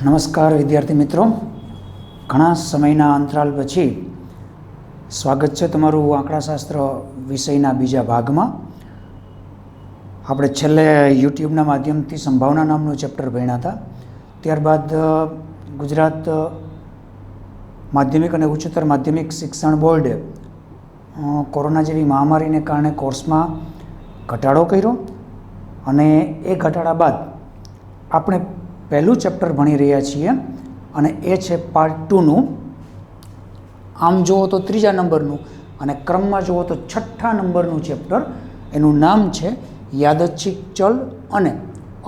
નમસ્કાર વિદ્યાર્થી મિત્રો, ઘણા સમયના અંતરાલ પછી સ્વાગત છે તમારું આંકડાશાસ્ત્ર વિષયના બીજા ભાગમાં. આપણે છેલ્લે યુટ્યુબના માધ્યમથી સંભાવના નામનું ચેપ્ટર ભણ્યા હતા. ત્યારબાદ ગુજરાત માધ્યમિક અને ઉચ્ચતર માધ્યમિક શિક્ષણ બોર્ડે કોરોના જેવી મહામારીને કારણે કોર્સમાં ઘટાડો કર્યો અને એ ઘટાડા બાદ આપણે પહેલું ચેપ્ટર ભણી રહ્યા છીએ અને એ છે પાર્ટ 2નું. આમ જુઓ તો 3જા નંબરનું અને ક્રમમાં જુઓ તો 6ઠ્ઠા નંબરનું ચેપ્ટર. એનું નામ છે યાદચ્છિક ચલ અને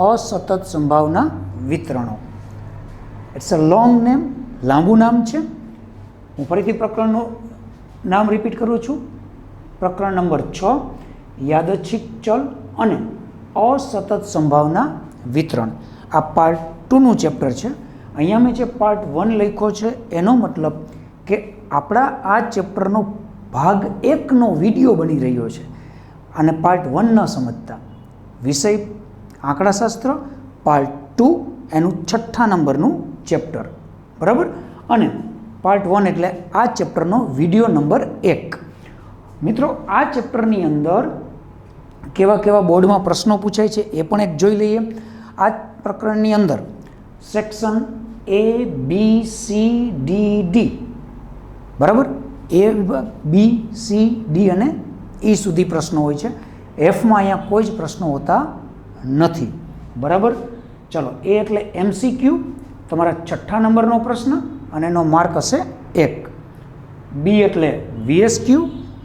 અસતત સંભાવના વિતરણો. ઇટ્સ અ લોંગ નેમ, લાંબુ નામ છે. હું ફરીથી પ્રકરણનું નામ રિપીટ કરું છું. પ્રકરણ નંબર 6, યાદચ્છિક ચલ અને અસતત સંભાવના વિતરણ. આ પાર્ટ 2નું ચેપ્ટર છે. અહીંયા મેં જે પાર્ટ 1 લખ્યો છે એનો મતલબ કે આપણા આ ચેપ્ટરનો ભાગ 1નો વિડીયો બની રહ્યો છે અને પાર્ટ 1 ન સમજતા. વિષય આંકડાશાસ્ત્ર, પાર્ટ 2 એનું 6ઠ્ઠા નંબરનું ચેપ્ટર, બરાબર. અને પાર્ટ 1 એટલે આ ચેપ્ટરનો વિડીયો નંબર 1. મિત્રો, આ ચેપ્ટરની અંદર કેવા કેવા બોર્ડમાં પ્રશ્નો પૂછાય છે એ પણ એક જોઈ લઈએ. આ પ્રકરણની અંદર section A, B, C, D, D, બરાબર. A વિભાગ, B, C, D અને E સુધી પ્રશ્નો હોય છે. Fમાં અહીંયા કોઈ જ પ્રશ્નો હોતા નથી, બરાબર. ચલો, A એટલે MCQ, તમારા 6ઠ્ઠા નંબરનો પ્રશ્ન અને એનો માર્ક હશે 1. B એટલે VSQ,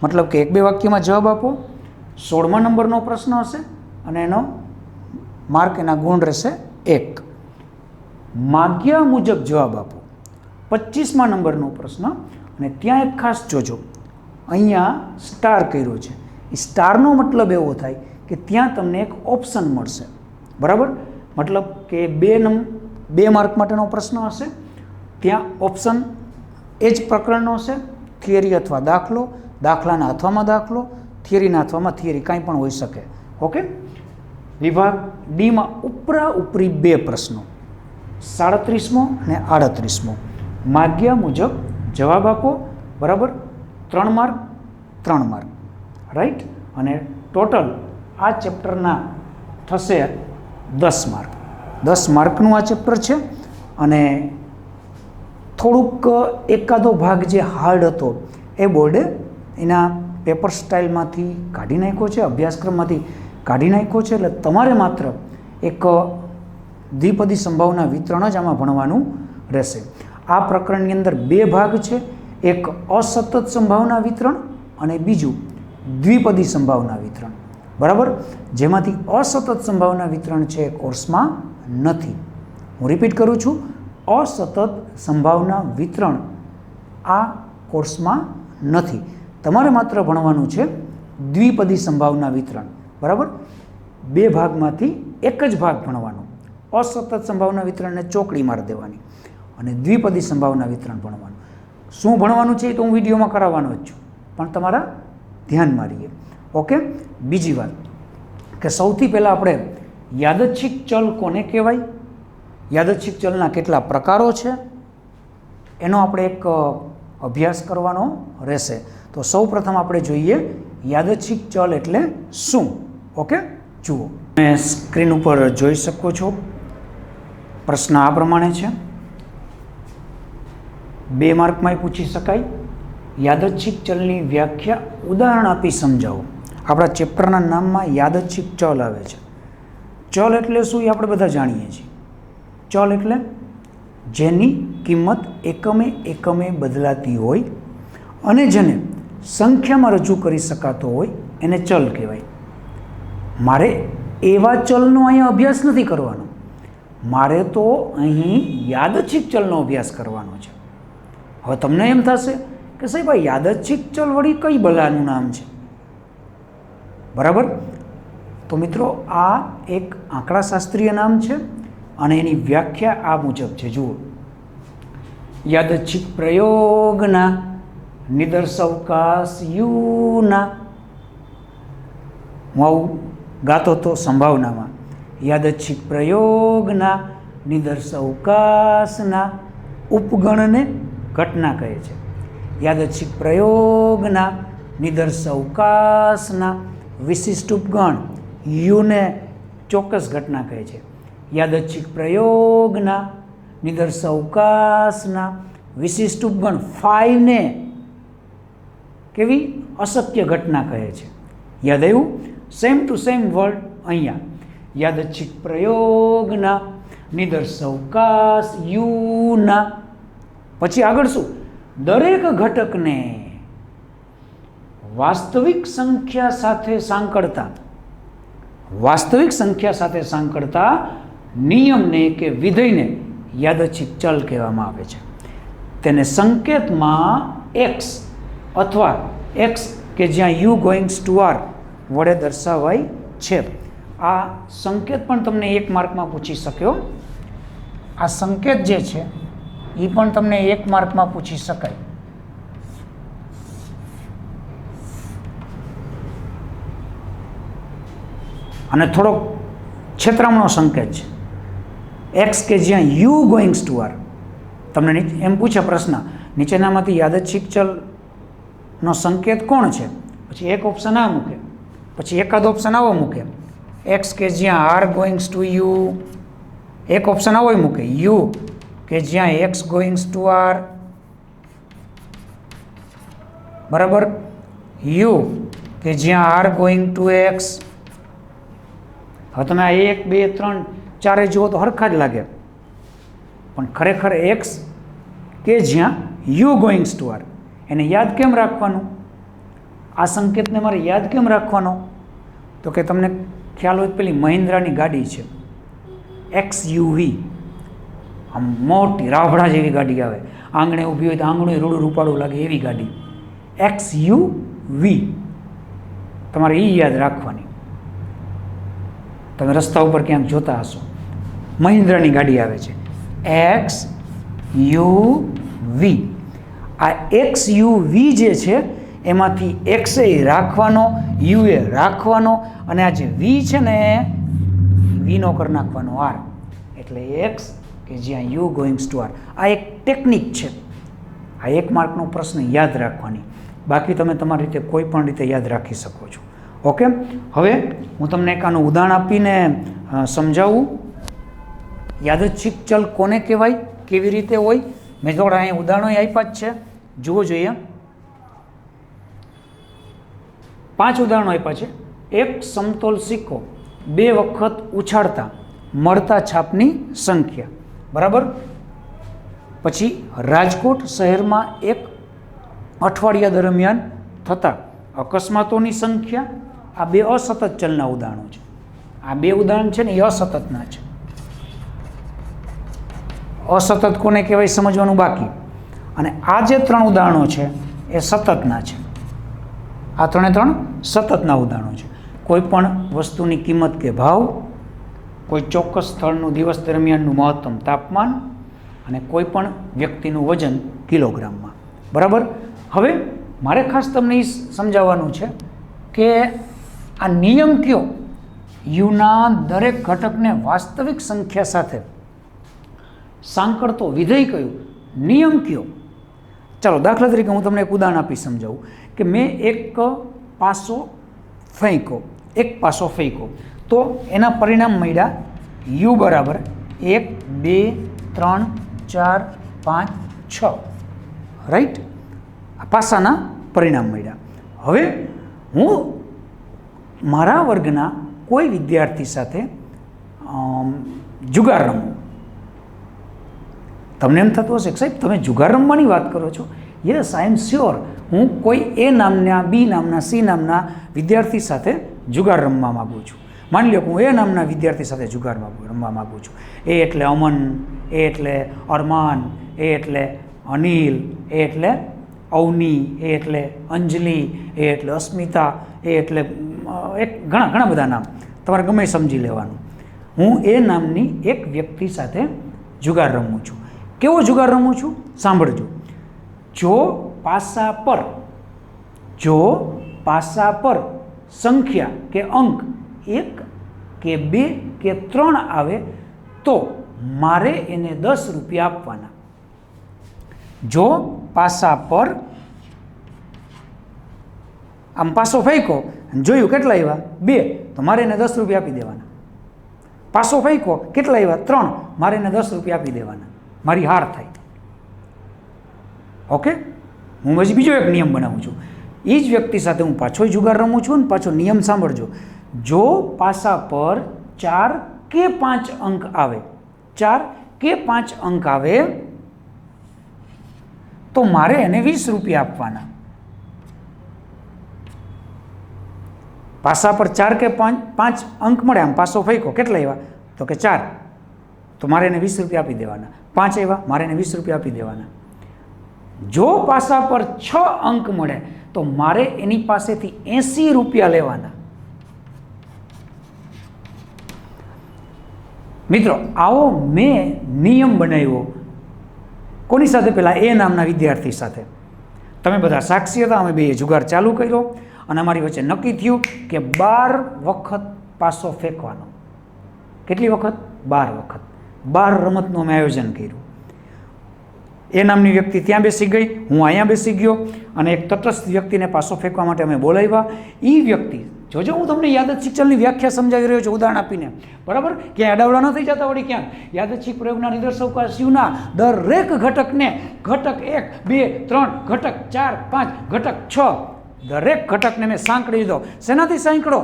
મતલબ કે 1-2 વાક્યમાં જવાબ આપો. 16મા નંબરનો પ્રશ્ન હશે અને એનો માર્ક, એના ગુણ રહેશે 1. માગ્યા મુજબ જવાબ આપો, 25મા નંબરનો પ્રશ્ન. અને ત્યાં એક ખાસ જોજો, અહીંયા સ્ટાર કર્યો છે. એ સ્ટારનો મતલબ એવો થાય કે ત્યાં તમને એક ઓપ્શન મળશે, બરાબર. મતલબ કે 2 માર્ક માટેનો પ્રશ્ન હશે, ત્યાં ઓપ્શન એ જ પ્રકરણનો હશે. થિયરી અથવા દાખલો, દાખલાના હાથવામાં દાખલો, થિયરીના હાથવામાં થિયરી, કાંઈ પણ હોઈ શકે. ઓકે. વિભાગ ડીમાં ઉપરી 2 પ્રશ્નો, 37મો અને 38મો. માગ્યા મુજબ જવાબ આપો, બરાબર. 3 માર્ક, 3 માર્ક, રાઈટ. અને ટોટલ આ ચેપ્ટરના થશે 10 માર્ક. 10 માર્કનું આ ચેપ્ટર છે. અને થોડુંક એકાદો ભાગ જે હાર્ડ હતો એ બોર્ડે એના પેપર સ્ટાઇલમાંથી કાઢી નાખ્યો છે, અભ્યાસક્રમમાંથી કાઢી નાખ્યો છે. એટલે તમારે માત્ર એક દ્વિપદી સંભાવના વિતરણ જ આમાં ભણવાનું રહેશે. આ પ્રકરણની અંદર 2 ભાગ છે, એક અસતત સંભાવના વિતરણ અને બીજું દ્વિપદી સંભાવના વિતરણ, બરાબર. જેમાંથી અસતત સંભાવના વિતરણ છે એ કોર્સમાં નથી. હું રિપીટ કરું છું, અસતત સંભાવના વિતરણ આ કોર્સમાં નથી. તમારે માત્ર ભણવાનું છે દ્વિપદી સંભાવના વિતરણ, બરાબર. 2 ભાગમાંથી એક જ ભાગ ભણવાનો. અસતત સંભાવના વિતરણને ચોકડી મારી દેવાની અને દ્વિપદી સંભાવના વિતરણ ભણવાનું. શું ભણવાનું છે એ તો હું વિડીયોમાં કરાવવાનો જ છું, પણ તમારા ધ્યાનમાં રહીએ. ઓકે. બીજી વાત કે સૌથી પહેલાં આપણે યાદચ્છિક ચલ કોને કહેવાય, યાદચ્છિક ચલના કેટલા પ્રકારો છે એનો આપણે એક અભ્યાસ કરવાનો રહેશે. તો સૌ પ્રથમ આપણે જોઈએ યાદચ્છિક ચલ એટલે શું. ઓકે. જુઓ, તમે સ્ક્રીન ઉપર જોઈ શકો છો. પ્રશ્ન આ પ્રમાણે છે, 2 માર્કમાં પૂછી શકાય. યાદચ્છિક ચલની વ્યાખ્યા ઉદાહરણ આપી સમજાવો. આપણા ચેપ્ટરના નામમાં યાદચ્છિક ચલ આવે છે. ચલ એટલે શું એ આપણે બધા જાણીએ છીએ. ચલ એટલે જેની કિંમત એકમે બદલાતી હોય અને જેને સંખ્યામાં રજૂ કરી શકાતો હોય એને ચલ કહેવાય. મારે એવા ચલનો અહીંયા અભ્યાસ નથી કરવાનો, મારે તો અહીં યાદચ્છિક ચલનો અભ્યાસ કરવાનો છે. હવે તમને એમ થશે કે સાહેબ આ યાદચ્છિક ચલ વળી કઈ બલાનું નામ છે, બરાબર. તો મિત્રો, આ એક આંકડાશાસ્ત્રીય નામ છે અને એની વ્યાખ્યા આ મુજબ છે. જુઓ, યાદચ્છિક પ્રયોગના નિદર્શવકાશ યુના, હું આવું ગાતો તો સંભાવનામાં, યાદચ્છિક પ્રયોગના નિદર્શવકાશના ઉપગણને ઘટના કહે છે. યાદચ્છિક પ્રયોગના નિદર્શવકાશના વિશિષ્ટ ઉપગણ યુને ચોક્કસ ઘટના કહે છે. યાદચ્છિક પ્રયોગના નિદર્શવકાશના વિશિષ્ટ ઉપગણ ફાઈને કેવી અશક્ય ઘટના કહે છે. યાદ આવ્યું? સેમ ટુ સેમ વર્ડ અહીંયા. યાદચ્છિક પ્રયોગના નિદર્શવકાશ યુના પછી આગળ શું? દરેક ઘટકને વાસ્તવિક સંખ્યા સાથે સાંકળતા નિયમને કે વિધેયને યાદચ્છિક ચલ કહેવામાં આવે છે. તેને સંકેતમાં x અથવા x કે જ્યાં યુ ગોઈંગ્સ ટુ આર વડે દર્શાવાય છે. આ સંકેત પણ તમને 1 માર્કમાં પૂછી શક્યો. આ સંકેત જે છે એ પણ તમને 1 માર્કમાં પૂછી શકાય. અને થોડોક છેતરામણો સંકેત છે. એક્સ કે જ્યાં યુ ગોઈંગ્સ ટુ આર, તમને એમ પૂછે પ્રશ્ન, નીચેનામાંથી યાદચ્છિક ચલનો સંકેત કોણ છે? પછી એક ઓપ્શન આ મૂકે, પછી એકાદ ઓપ્શન આવો મૂકે, એક્સ કે જ્યાં આર ગોઈંગ્સ ટુ યુ, એક ઓપ્શન આવો મૂકે, યુ કે જ્યાં એક્સ ગોઈંગ્સ ટુ આર, બરાબર, યુ કે જ્યાં આર ગોઈંગ ટુ એક્સ. હવે તમે આ 1, 2, 3, 4 જુઓ તો હરખા જ લાગે, પણ ખરેખર એક્સ કે જ્યાં યુ ગોઈંગ્સ ટુ આર, એને યાદ કેમ રાખવાનું? આ સંકેતને મારે યાદ કેમ રાખવાનો? તો કે તમને ખ્યાલ હોય પેલી મહિન્દ્રાની ગાડી છે XUV, આમ મોટી રાવડા જેવી ગાડી આવે, આંગણે ઊભી હોય તો આંગણું રૂડું રૂપાળું લાગે એવી ગાડી, XUV. તમારે એ યાદ રાખવાની. તમે રસ્તા ઉપર ક્યાંક જોતા હશો, મહિન્દ્રાની ગાડી આવે છે, XUV. આ XUV જે છે એમાંથી X એ રાખવાનો, U એ રાખવાનો, અને આ જે V છે ને Vનો કરી નાખવાનો R, એટલે X કે જ્યાં U ગોઈંગ્સ ટુ R. આ એક ટેકનિક છે. આ 1 માર્કનો પ્રશ્ન યાદ રાખવાની. બાકી તમે તમારી રીતે કોઈ પણ રીતે યાદ રાખી શકો છો. ઓકે, હવે હું તમને એક આનું ઉદાહરણ આપીને સમજાવું. યાદચ્છિક ચલ કોને કહેવાય, કેવી રીતે હોય? મેં થોડા અહીંયા ઉદાહરણો આપ્યા જ છે, જુઓ જોઈએ. 5 ઉદાહરણો આપ્યા છે. એક સમતોલ સિક્કો 2 વખત ઉછાળતા મળતા છાપની સંખ્યા, બરાબર. પછી રાજકોટ શહેરમાં 1 અઠવાડિયા દરમિયાન થતા અકસ્માતોની સંખ્યા. આ 2 અસતત ચલના ઉદાહરણો છે. આ 2 ઉદાહરણ છે ને એ અસતતના છે. અસતત કોને કહેવાય સમજવાનું બાકી. અને આ જે 3 ઉદાહરણો છે એ સતતના છે. આ 3 સતતના ઉદાહરણો છે. કોઈ પણ વસ્તુની કિંમત કે ભાવ, કોઈ ચોક્કસ સ્થળનું દિવસ દરમિયાનનું મહત્તમ તાપમાન, અને કોઈ પણ વ્યક્તિનું વજન કિલોગ્રામમાં, બરાબર. હવે મારે ખાસ તમને એ સમજાવવાનું છે કે આ નિયમ કયો? યુના દરેક ઘટકને વાસ્તવિક સંખ્યા સાથે સાંકળતો વિધેય કયું? નિયમ કયો? ચાલો દાખલા તરીકે હું તમને એક ઉદાહરણ આપી સમજાવું કે મેં એક પાસો ફેંક્યો, તો એના પરિણામ મળ્યા યુ બરાબર 1, 2, 3, 4, 5, 6, રાઈટ. આ પાસાના પરિણામ મળ્યા. હવે હું મારા વર્ગના કોઈ વિદ્યાર્થી સાથે જુગાર રમું. તમને એમ થતું હશે કે સાહેબ તમે જુગાર રમવાની વાત કરો છો? Yes, I am sure. હું કોઈ એ નામના, બી નામના, સી નામના વિદ્યાર્થી સાથે જુગાર રમવા માગું છું. માની લો કે હું એ નામના વિદ્યાર્થી સાથે જુગાર રમવા માગું છું. એ એટલે અમન, એ એટલે અરમાન, એ એટલે અનિલ, એ એટલે અવની, એ એટલે અંજલિ, એ એટલે અસ્મિતા, એ એટલે ઘણા બધા નામ તમારે ગમે સમજી લેવાનું. હું એ નામની એક વ્યક્તિ સાથે જુગાર રમું છું. કેવો જુગાર રમું છું? સાંભળજો. જો પાસા પર સંખ્યા કે અંક 1 કે 2 કે 3 આવે તો મારે એને 10 રૂપિયા આપવાના. જો પાસા પર આમ પાસો ફેંકો, જોયું કેટલા આવ્યા 2, તો મારે એને 10 રૂપિયા આપી દેવાના. પાસો ફેંકો, કેટલા આવ્યા 3, મારે એને 10 રૂપિયા આપી દેવાના. મારી હાર થાય. ઓકે, હું પછી બીજો એક નિયમ બનાવું છું. એ જ વ્યક્તિ સાથે હું પાછો જુગાર રમું છું. ને પાછો નિયમ સાંભળજો. જો પાસા પર 4 કે 5 અંક આવે, 4 કે 5 અંક આવે તો મારે એને 20 રૂપિયા આપવાના. પાસા પર 4 કે 5 અંક મળે, આમ પાસો ફેંકો, કેટલા આવ્યા તો કે 4, તો મારે એને 20 રૂપિયા આપી દેવાના. 5 આવ્યા, મારે એને 20 રૂપિયા આપી દેવાના. જો પાસા પર 6 અંક મળે તો મારે એની પાસેથી 80 રૂપિયા લેવાના. મિત્રો, આવો મેં નિયમ બનાવ્યો. કોની સાથે? પહેલાં એ નામના વિદ્યાર્થી સાથે. તમે બધા સાક્ષી હતા. અમે બે જુગાર ચાલુ કર્યો અને અમારી વચ્ચે નક્કી થયું કે 12 વખત પાસો ફેંકવાનો. કેટલી વખત? 12 વખત. 12 રમતનું અમે આયોજન કર્યું. એ નામની વ્યક્તિ ત્યાં બેસી ગઈ, હું અહીંયા બેસી ગયો, અને એક તટસ્થ વ્યક્તિને પાસો ફેંકવા માટે અમે બોલાવ્યા. એ વ્યક્તિ, જોજો હું તમને યાદચ્છિક ચલની વ્યાખ્યા સમજાવી રહ્યો છું ઉદાહરણ આપીને, બરાબર? ક્યાંય અડાવડા ન થઈ જતા વળી ક્યાંક. યાદચ્છિક પ્રયોગના નિદર્શવકાશીઓના દરેક ઘટકને ઘટક 1, 2, 3, ઘટક 4, 5, ઘટક 6, દરેક ઘટકને મેં સાંકળી દીધો. શેનાથી સાંકળો?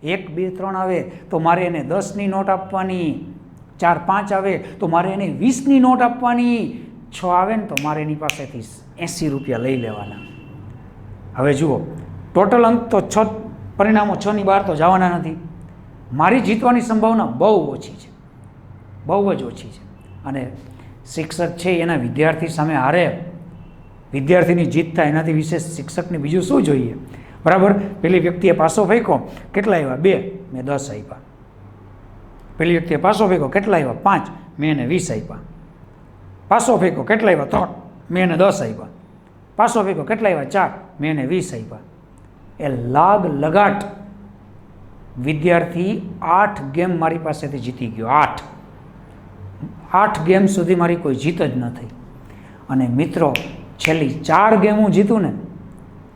1, 2, 3 આવે તો મારે એને 10ની નોટ આપવાની. 4, 5 આવે તો મારે એને 20ની નોટ આપવાની. 6 આવે ને તો મારે એની પાસેથી 80 રૂપિયા લઈ લેવાના. હવે જુઓ, ટોટલ અંક તો 6 પરિણામો 6ની બહાર તો જવાના નથી. મારી જીતવાની સંભાવના બહુ ઓછી છે, બહુ જ ઓછી છે. અને શિક્ષક છે એના વિદ્યાર્થી સામે હારે, વિદ્યાર્થીની જીત થાય, એનાથી વિશેષ શિક્ષકને બીજું શું જોઈએ, બરાબર? પેલી વ્યક્તિએ પાસો ફેંકો, કેટલા આવ્યા 2, મેં 10 આપ્યા. પેલી વ્યક્તિએ પાસો ફેંકો, કેટલા આવ્યા 5, મેં એને 20 આપ્યા. પાસો ફેંકો, કેટલા આવ્યા 3, મેં એને 10 આપ્યા. પાસો ફેંકો, કેટલા આવ્યા 4, મેં એને 20 આપ્યા. એ લાગ લગાટ વિદ્યાર્થી 8 ગેમ મારી પાસેથી જીતી ગયો. 8 ગેમ સુધી મારી કોઈ જીત જ ન થઈ. અને મિત્રો, છેલ્લી 4 ગેમ હું જીતું ને,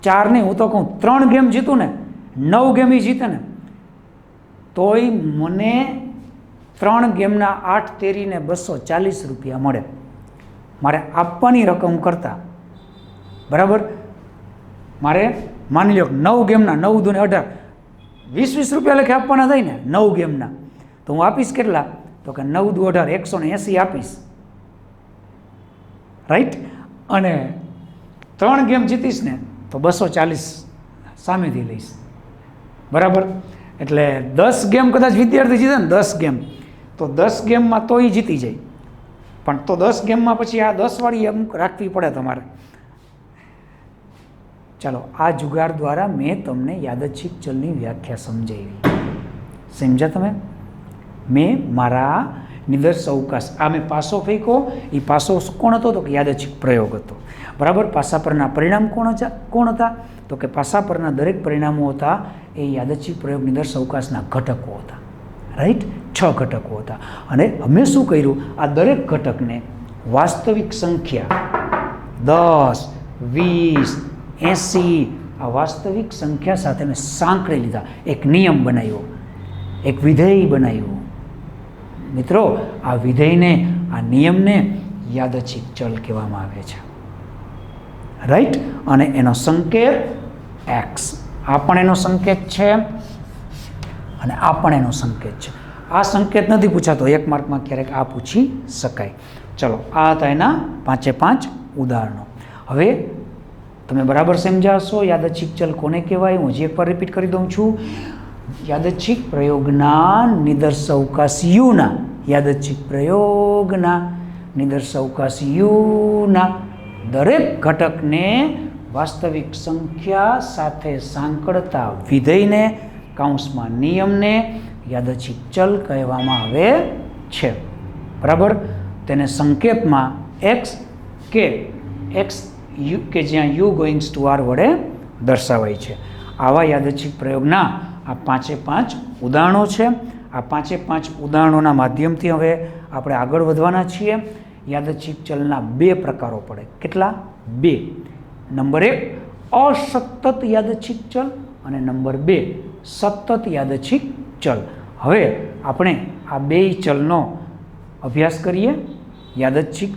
4 નહીં, હું તો કહું 3 ગેમ જીતું ને, 9 ગેમ એ જીતે ને, તોય મને 3 ગેમના 8 તેરીને 240 રૂપિયા મળે. મારે આપવાની રકમ કરતાં, બરાબર, મારે માની લો 9 ગેમના 9 દુને 18, 20 રૂપિયા લખે આપવાના થાય ને 9 ગેમના, તો હું આપીશ કેટલા? તો કે 9 દુ 18, 180 આપીશ, રાઈટ? અને 3 ગેમ જીતીશ ને તો 240 સામેથી લઈશ, બરાબર? એટલે 10 ગેમ કદાચ વિદ્યાર્થી જીતે ને, 10 ગેમ, તો 10 ગેમમાં તો એ જીતી જાય. પણ તો 10 ગેમમાં પછી આ 10 વાળી અમુક રાખવી પડે તમારે. ચાલો, આ જુગાર દ્વારા મેં તમને યાદચ્છિક ચલની વ્યાખ્યા સમજાવી. સમજ્યા તમે? મેં મારા નિદર્શ અવકાશ, આ મેં પાસો ફેંકો, એ પાસો કોણ હતો? તો કે યાદચ્છિક પ્રયોગ હતો, બરાબર? પાસા પરના પરિણામ કોણ હતા? તો કે પાસા પરના દરેક પરિણામો હતા એ યાદચ્છિક પ્રયોગ નિદર્શ અવકાશના ઘટકો હતા, રાઈટ? 6 ઘટકો હતા. અને અમે શું કર્યું? આ દરેક ઘટકને વાસ્તવિક સંખ્યા 10, 20, 80 આ વાસ્તવિક સંખ્યા સાથે મેં સાંકળી લીધા. એક નિયમ બનાવ્યો, એક વિધેય બનાવ્યું. મિત્રો, આ વિધેયને, આ નિયમને યાદચ્છિક ચલ કહેવામાં આવે છે, રાઈટ? અને એનો સંકેત x, આ પણ એનો સંકેત છે અને આ પણ એનો સંકેત છે. આ સંકેત નથી પૂછાતો, 1 માર્કમાં ક્યારેક આ પૂછી શકાય. ચલો, આ હતા એના 5 ઉદાહરણો. હવે તમે બરાબર સમજાશો યાદચ્છિક ચલ કોને કહેવાય? હું હજી એકવાર રિપીટ કરી દઉં છું. યાદચ્છિક પ્રયોગના નિદર્શ અવકાશ યુના, યાદચ્છિક પ્રયોગના નિદર્શ અવકાશ યુના દરેક ઘટકને વાસ્તવિક સંખ્યા સાથે સાંકળતા વિધેયને, કૌંસમાં નિયમને યાદચ્છિક ચલ કહેવામાં આવે છે, બરાબર? તેને સંકેતમાં x કે જ્યાં u ગોઈંગ્સ ટુ r વડે દર્શાવાય છે. આવા યાદચ્છિક પ્રયોગના આ 5 ઉદાહરણો છે. આ 5 ઉદાહરણોના માધ્યમથી હવે આપણે આગળ વધવાના છીએ. યાદચ્છિક ચલના બે પ્રકારો પડે. કેટલા? બે. નંબર 1 અસતત યાદચ્છિક ચલ અને નંબર 2 સતત યાદચ્છિક ચલ. હવે આપણે આ બે ચલનો અભ્યાસ કરીએ.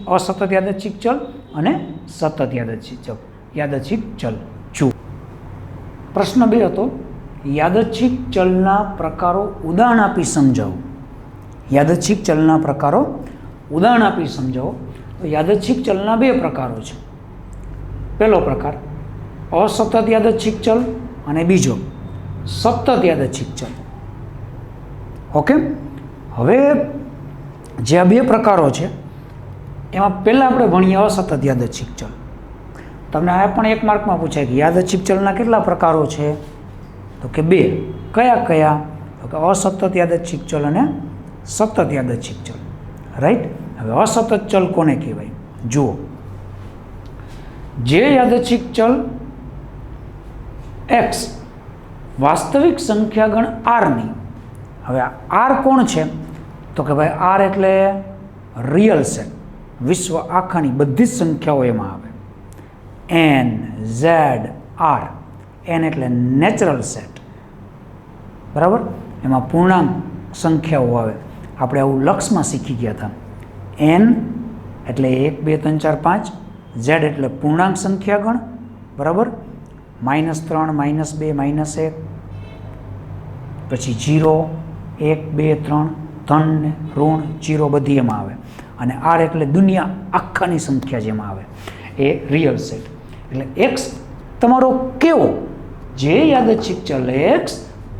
અસતત યાદચ્છિક ચલ અને સતત યાદચ્છિક ચલ. જુઓ, પ્રશ્ન 2 હતો, યાદચ્છિક ચલના પ્રકારો ઉદાહરણ આપી સમજાવો. યાદચ્છિક ચલના પ્રકારો ઉદાહરણ આપી સમજાવો. તો યાદચ્છિક ચલના બે પ્રકારો છે. પહેલો પ્રકાર અસતત યાદચ્છિક ચલ અને બીજો સતત યાદચ્છિક ચલ. ઓકે, હવે જે આ બે પ્રકારો છે એમાં પહેલાં આપણે ભણીએ અસતત યાદચ્છિક ચલ. તમને આ પણ 1 માર્કમાં પૂછાય કે યાદચ્છિક ચલના કેટલા પ્રકારો છે? તો કે 2. કયા કયા? તો કે અસતત યાદચ્છિક ચલ અને સતત યાદચ્છિક ચલ. રાઈટ. હવે અસતત ચલ કોને કહેવાય? જુઓ, જે યાદચ્છિક ચલ x વાસ્તવિક સંખ્યાગણ r ની, હવે r કોણ છે? તો કે ભાઈ r એટલે રિયલ સેટ, વિશ્વ આખાની બધી જ સંખ્યાઓ એમાં આવે. n, z, r. n એટલે નેચરલ સેટ, બરાબર? એમાં પૂર્ણાંક સંખ્યાઓ આવે. આપણે આવું લક્ષમાં શીખી ગયા હતા. n એટલે 1, 2, 3, 4, 5. z એટલે પૂર્ણાંક સંખ્યાગણ, બરાબર? -3, -2, -1, પછી 0, 1, 2, 3, ધન ને ઋણ 0 બધી એમાં આવે. અને r એટલે દુનિયા આખાની સંખ્યા જેમાં આવે, એ રિયલ સેટ. એટલે x તમારો કેવો? જે યાદચ્છિક ચલ x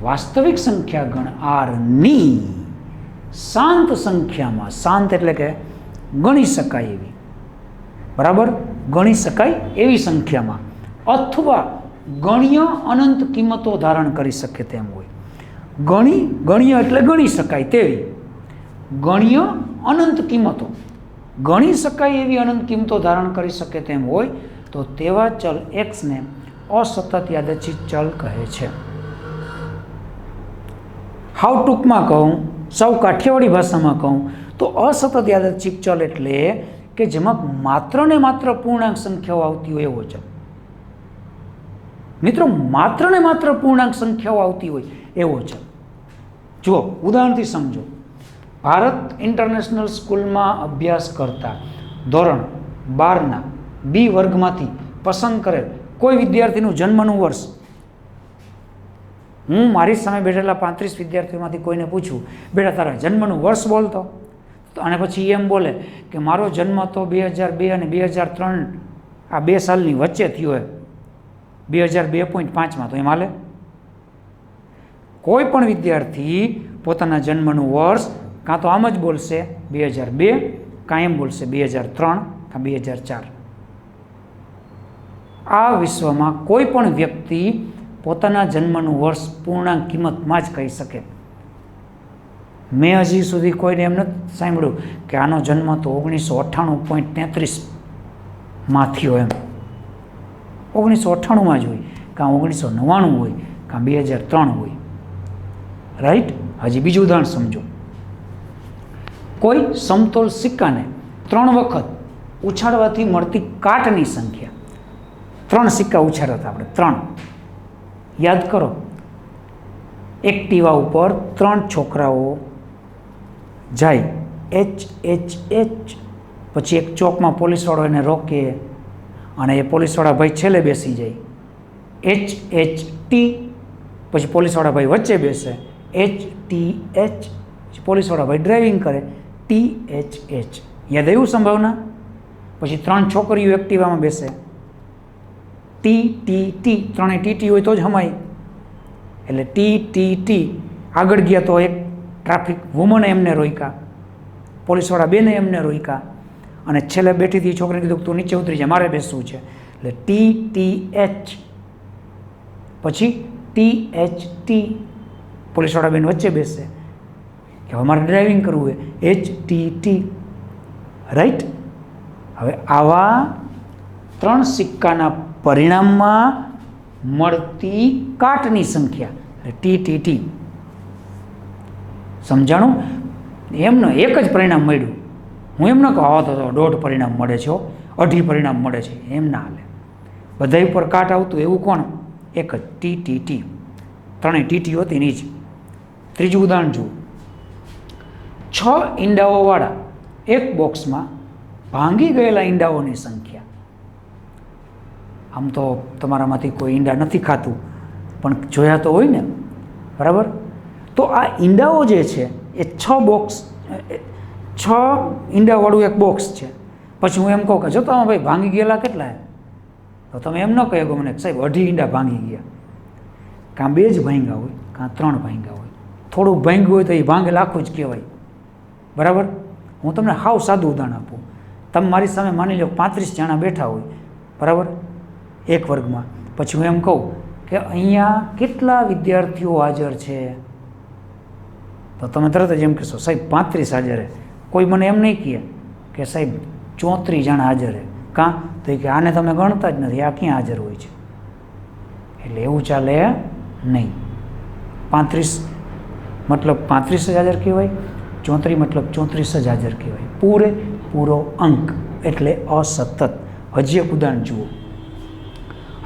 વાસ્તવિક સંખ્યાગણ r ની શાંત સંખ્યામાં, શાંત એટલે કે ગણી શકાય એવી, બરાબર? ગણી શકાય એવી સંખ્યામાં અથવા ગણ્ય અનંત કિંમતો ધારણ કરી શકે તેમ હોય. ગણ્ય એટલે ગણી શકાય તેવી, ગણ્ય અનંત કિંમતો, ગણી શકાય એવી અનંત કિંમતો ધારણ કરી શકે તેમ હોય તો તેવા ચલ x ને અસતત યાદચ્છિક ચલ કહે છે. હાવ ટૂંકમાં કહું, સૌ કાઠિયાવાડી ભાષામાં કહું તો અસતત યાદચ્છિક ચલ એટલે કે જેમાં માત્ર ને માત્ર પૂર્ણાંક સંખ્યાઓ આવતી હોય એવો ચલ. મિત્રો, માત્ર ને માત્ર પૂર્ણાંક સંખ્યાઓ આવતી હોય એવો ચલ. જુઓ, ઉદાહરણથી સમજો. ભારત ઇન્ટરનેશનલ સ્કૂલમાં અભ્યાસ કરતા ધોરણ 12ના બી વર્ગમાંથી પસંદ કરેલ કોઈ વિદ્યાર્થીનું જન્મનું વર્ષ, હું મારી સામે બેઠેલા 35 વિદ્યાર્થીઓમાંથી કોઈને પૂછું, બેટા તારા જન્મનું વર્ષ બોલતો, અને પછી એમ બોલે કે મારો જન્મ તો 2002 અને 2003 આ 2 સાલની વચ્ચે થયો હોય, 2002.5માં, તો એમ હાલે? કોઈ પણ વિદ્યાર્થી પોતાના જન્મનું વર્ષ કાં તો આમ જ બોલશે 2002, કાં એમ બોલશે 2003, કાં 2004. આ વિશ્વમાં કોઈ પણ વ્યક્તિ પોતાના જન્મનું વર્ષ પૂર્ણાંક કિંમતમાં જ કહી શકે. મેં હજી સુધી કોઈને એમ નથી સાંભળ્યું કે આનો જન્મ તો 1998.33માં થયો એમ. 1998માં જ હોય, કાં 1999 હોય, કાં 2003 હોય. રાઈટ. હજી બીજું ઉદાહરણ સમજો. કોઈ સમતોલ સિક્કાને 3 વખત ઉછાળવાથી મળતી કાટની સંખ્યા, 3 સિક્કા ઉછાળ્યા હતા આપણે, 3. યાદ કરો, એક્ટિવા ઉપર 3 છોકરાઓ જાય, h, પછી એક ચોકમાં પોલીસવાળો એને રોકે અને એ પોલીસવાળા ભાઈ છેલ્લે બેસી જાય, h, પછી પોલીસવાળા ભાઈ વચ્ચે બેસે, h, પછી પોલીસવાળા ભાઈ ડ્રાઇવિંગ કરે, t, h. યાદ આવ્યું સંભાવના? પછી 3 છોકરીઓ એક્ટિવામાં બેસે, t, ત્રણે ટી હોય તો જ હમાય, એટલે t. આગળ ગયા તો એક ટ્રાફિક વુમને એમને રોક્યા, પોલીસવાળા બેને એમને રોક્યા, અને છેલ્લે બેઠી હતી છોકરીને કીધું તું નીચે ઉતરી જા, મારે બેસવું છે, એટલે t, પછી t, પોલીસવાળા બેન વચ્ચે બેસે કે હવે મારે ડ્રાઇવિંગ કરવું હોય, h, t. રાઈટ. હવે આવા 3 સિક્કાના પરિણામમાં મળતી કાટની સંખ્યા, t. સમજાણું? એમને એક જ પરિણામ મળ્યું. હું એમ ન કહું આવો તો 1.5 પરિણામ મળે છે, 2.5 પરિણામ મળે છે, એમ ના હાલે. બધા ઉપર કાટ આવતું એવું કોણ? એક જ ટી. ત્રણેય ટીટી હતી નીચ. ત્રીજું ઉદાહરણ જુઓ. 6 ઈંડાઓવાળા એક બોક્સમાં ભાંગી ગયેલા ઈંડાઓની સંખ્યા. આમ તો તમારામાંથી કોઈ ઈંડા નથી ખાતું, પણ જોયા તો હોય ને, બરાબર? તો આ ઈંડાઓ જે છે એ 6 ઈંડાવાળું એક બોક્સ છે. પછી હું એમ કહું કે જો તમે ભાઈ ભાંગી ગયેલા કેટલા? તો તમે એમ ન કહો કે મને સાહેબ 2.5 ઈંડા ભાંગી ગયા. કાં 2 જ ભાંગ્યા હોય, કાં 3 ભાંગ્યા હોય. થોડુંક ભાંગ્યું હોય તો એ ભાંગેલા આખું જ કહેવાય, બરાબર? હું તમને હાવ સાદું ઉદાહરણ આપું. તમે મારી સામે માની લો 35 જણા બેઠા હોય, બરાબર, એક વર્ગમાં. પછી હું એમ કહું કે અહીંયા કેટલા વિદ્યાર્થીઓ હાજર છે? તો તમે તરત જ એમ કહેશો સાહેબ 35 હાજર. કોઈ મને એમ નહીં કહે કે સાહેબ 34 જણા હાજર છે. કાં? તો કે આને તમે ગણતા જ નથી, આ ક્યાં હાજર હોય છે? એટલે એવું ચાલે નહીં. 35 મતલબ 35 જ હાજર કહેવાય, 34 મતલબ 34 જ હાજર કહેવાય. પૂરેપૂરો અંક એટલે અસતત. હજી એક ઉદાહરણ જુઓ.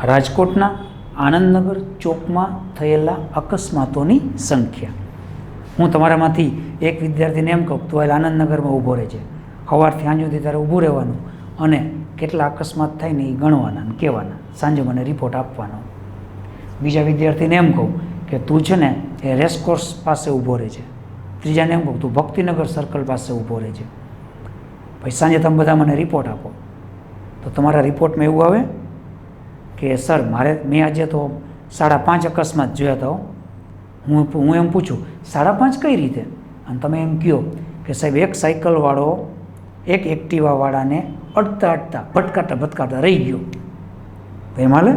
રાજકોટના આનંદનગર ચોકમાં થયેલા અકસ્માતોની સંખ્યા. હું તમારામાંથી એક વિદ્યાર્થીને એમ કહું તો આનંદનગરમાં ઊભો રહે છે, સવારથી સાંજ સુધી તારે ઊભું રહેવાનું અને કેટલા અકસ્માત થાય ને એ ગણવાના અને કહેવાના, સાંજે મને રિપોર્ટ આપવાનો. બીજા વિદ્યાર્થીને એમ કહું કે તું છે ને એ રેસકોર્સ પાસે ઊભો રહે છે. ત્રીજાને એમ કહું તું ભક્તિનગર સર્કલ પાસે ઊભો રહે છે. પછી સાંજે તમે બધા મને રિપોર્ટ આપો. તો તમારા રિપોર્ટમાં એવું આવે કે સર મેં આજે તો 5.5 અકસ્માત જોયા હતા. હું એમ પૂછું 5.5 કઈ રીતે? અને તમે એમ કહો કે સાહેબ એક સાયકલવાળો એક એક્ટિવાવાળાને અડતા ભટકાતા રહી ગયો. તો એમ હાલે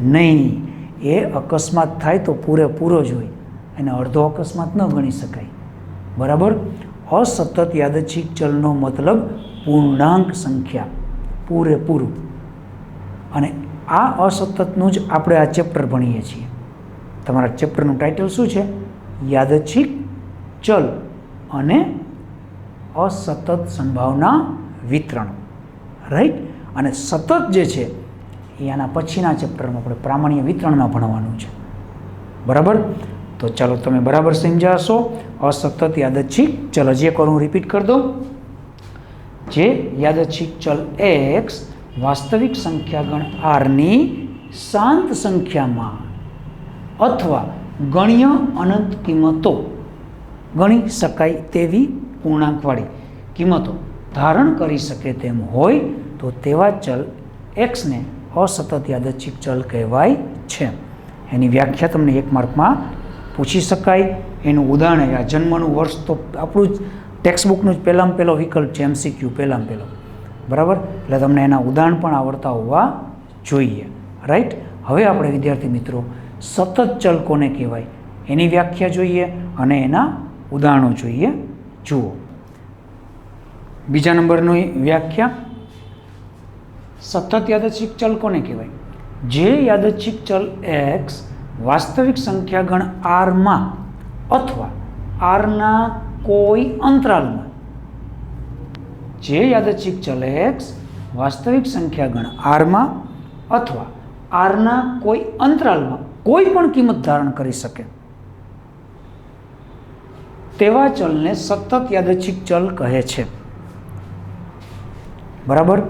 નહીં. એ અકસ્માત થાય તો પૂરેપૂરો જ હોય, એને અડધો અકસ્માત ન ગણી શકાય, બરાબર? અસતત યાદચ્છિક ચલનો મતલબ પૂર્ણાંક સંખ્યા, પૂરેપૂરું. અને આ અસતતનું જ આપણે આ ચેપ્ટર ભણીએ છીએ. તમારા ચેપ્ટરનું ટાઇટલ શું છે? યાદચ્છિક ચલ અને અસતત સંભાવના વિતરણ, રાઈટ? અને સતત જે છે એ આના પછીના ચેપ્ટરમાં આપણે પ્રામાણ્ય વિતરણમાં ભણવાનું છે, બરાબર? તો ચાલો તમે બરાબર સમજ્યા હશો. અસતત યાદચ્છિક ચલ. હજી એકવાર હું રિપીટ કરી દઉં. જે યાદચ્છિક ચલ x વાસ્તવિક સંખ્યાગણ r શાંત સંખ્યામાં અથવા ગણ્ય અનંત કિંમતો ગણી શકાય તેવી પૂર્ણાંકવાળી કિંમતો ધારણ કરી શકે તેમ હોય તો તેવા ચલ xને અસતત યાદચ્છિક ચલ કહેવાય છે. એની વ્યાખ્યા તમને 1 માર્કમાં પૂછી શકાય. એનું ઉદાહરણ આ જન્મનું વર્ષ તો આપણું જ ટેક્સ્ટબુકનું જ પહેલાં પહેલો વિકલ્પ છે, MCQ પહેલાં પહેલો, બરાબર? એટલે તમને એના ઉદાહરણ પણ આવડતા હોવા જોઈએ, રાઈટ? હવે આપણે વિદ્યાર્થી મિત્રો સતત ચલ કોને કહેવાય એની વ્યાખ્યા જોઈએ અને એના ઉદાહરણો જોઈએ. જુઓ, બીજા નંબરની વ્યાખ્યા. સતત યાદચ્છિક ચલ કોને કહેવાય? જે યાદચ્છિક ચલ x વાસ્તવિક સંખ્યાગણ r અથવા r કોઈ અંતરાલમાં, જે યાદચ્છિક ચલ x વાસ્તવિક સંખ્યાગણ r અથવા r કોઈ અંતરાલમાં કોઈ પણ કિંમત ધારણ કરી શકે તેવા ચલને સતત યાદચ્છિક ચલ કહે છે, બરાબર?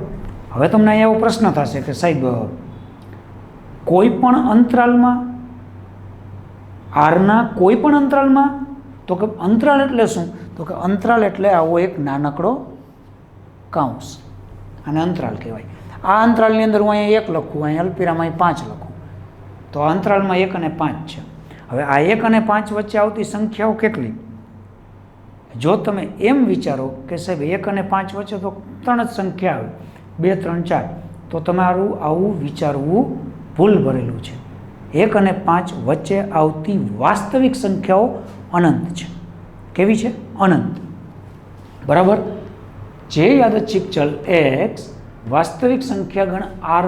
હવે તમને અહીંયા એવો પ્રશ્ન થશે કે સાહેબ કોઈ પણ અંતરાલમાં, આરના કોઈ પણ અંતરાલમાં? તો કે અંતરાલ એટલે શું? તો કે અંતરાલ એટલે આવો એક નાનકડો કાઉન્સ, આને અંતરાલ કહેવાય. આ અંતરાલની અંદર હું અહીંયા 1 લખું, અહીંયા અલ્પિરામાં 5 લખું, તો અંતરાલમાં 1 અને 5 છે. હવે આ 1 અને 5 વચ્ચે આવતી સંખ્યાઓ કેટલી? જો તમે એમ વિચારો કે સાહેબ 1 અને 5 વચ્ચે તો 3 જ સંખ્યા આવે, 2, 3, 4, તો તમારું આવું વિચારવું ભૂલ ભરેલું છે. 1 અને 5 વચ્ચે આવતી વાસ્તવિક સંખ્યાઓ અનંત છે. કેવી છે? અનંત, બરાબર? જે યાદચ્છિક ચલ x વાસ્તવિક સંખ્યાગણ r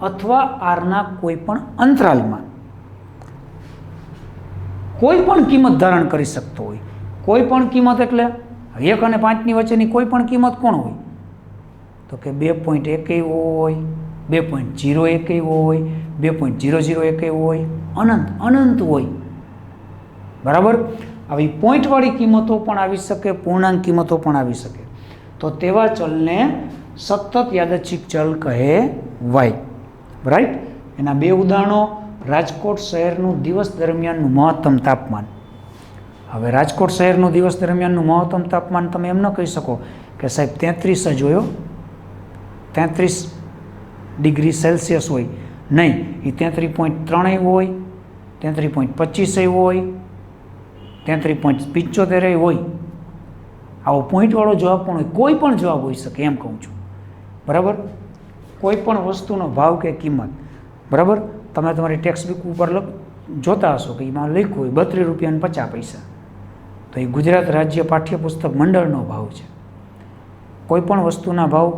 અથવા r કોઈ પણ અંતરાલમાં કોઈ પણ કિંમત ધારણ કરી શકતો હોય, કોઈ પણ કિંમત એટલે 1 અને 5ની વચ્ચેની કોઈ પણ કિંમત કોણ હોય? તો કે 2.1 હોય, 2.01 હોય, 2.001 હોય, અનંત હોય. બરાબર? આવી પોઈન્ટવાળી કિંમતો પણ આવી શકે, પૂર્ણાંક કિંમતો પણ આવી શકે. તો તેવા ચલને સતત યાદચ્છિક ચલ કહેવાય. રાઈટ? એના 2 ઉદાહરણો, રાજકોટ શહેરનું દિવસ દરમિયાનનું મહત્તમ તાપમાન. હવે રાજકોટ શહેરનું દિવસ દરમિયાનનું મહત્તમ તાપમાન તમે એમ ન કહી શકો કે સાહેબ 33 જ હોય, 33 ડિગ્રી સેલ્સિયસ હોય. નહીં, એ 33.3 હોય, 33.25 હોય, 33.75 હોય. આવો પોઈન્ટવાળો જવાબ પણ હોય, કોઈ પણ જવાબ હોઈ શકે એમ કહું છું. બરાબર? કોઈ પણ વસ્તુનો ભાવ કે કિંમત. બરાબર? તમે તમારી ટેક્સ્ટ બુક ઉપર જોતા હશો કે એમાં લખ્યું હોય 32 રૂપિયા અને 50 પૈસા. તો એ ગુજરાત રાજ્ય પાઠ્યપુસ્તક મંડળનો ભાવ છે. કોઈ પણ વસ્તુના ભાવ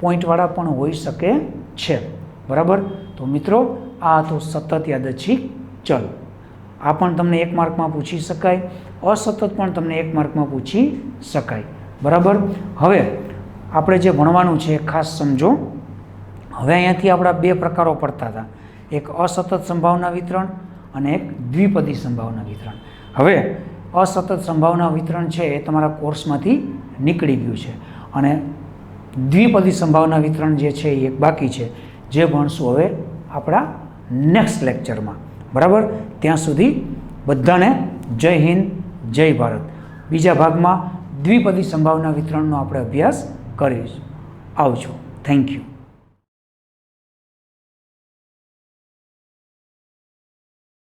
પોઈન્ટવાળા પણ હોઈ શકે છે. બરાબર? તો મિત્રો, આ તો સતત યાદચ્છિક ચલ. આ પણ તમને 1 માર્કમાં પૂછી શકાય, અસતત પણ તમને 1 માર્કમાં પૂછી શકાય. બરાબર? હવે આપણે જે ભણવાનું છે એ ખાસ સમજો. હવે અહીંયાથી આપણા 2 પ્રકારો પડતા હતા, એક અસતત સંભાવના વિતરણ અને એક દ્વિપદી સંભાવના વિતરણ. હવે અસતત સંભાવના વિતરણ છે એ તમારા કોર્સમાંથી નીકળી ગયું છે અને દ્વિપદી સંભાવના વિતરણ જે છે એ એક બાકી છે, જે ભણશું હવે આપણા નેક્સ્ટ લેક્ચરમાં. બરાબર? ત્યાં સુધી બધાને જય હિન્દ, જય ભારત. બીજા ભાગમાં દ્વિપદી સંભાવના વિતરણનો આપણે અભ્યાસ કરીશું. આવજો. Thank you.